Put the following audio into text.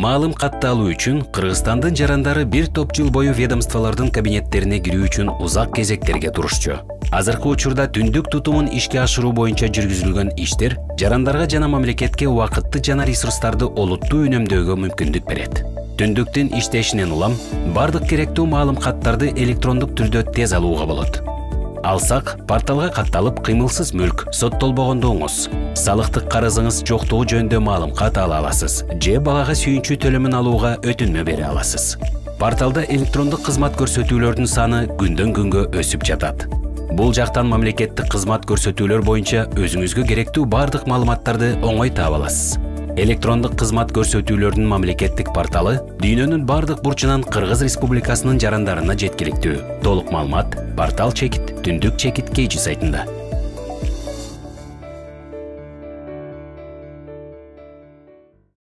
Маалым катталуу үчүн Кыргызстандын жарандары бир топ жыл бою ведомстволордун кабинеттерине кирүү үчүн узак кезектерге турушчу. Азыркы учурда түндүк тутумун ишке ашыруу боюнча жүргүзүлгөн иштер жарандарга жана мамлекетке убакытты жана ресурстарды олуттуу үнөмдөөгө мүмкүндүк берет. Түндүктүн иштешинен улам бардык керектүү маалым каттарды электрондук түрдө тез алууга болот. Алсак, порталга катталып кыймылсыз мүлк, соттолбогондугуңуз, салыктык карызыңыз жоктугу жөнүндө маалым кат ала аласыз же багага сүйүнчү төлөмүн алууга өтүнмө бере аласыз. Порталда электрондук кызмат көрсөтүүлөрдүн саны күндөн күнгө өсүп жатат. Бул жактан мамлекеттик кызмат көрсөтүүлөр боюнча өзүңүзгө керектүү бардык маалыматтарды оңой таап аласыз. Электрондук кызмат көрсөтүүлөрдүн мамлекеттик порталы дүйнөнүн бардык бурчунан Кыргыз Республикасынын жарандарына жеткиликтүү. Толук маалымат портал чекит түндүк чекит KG сайтында.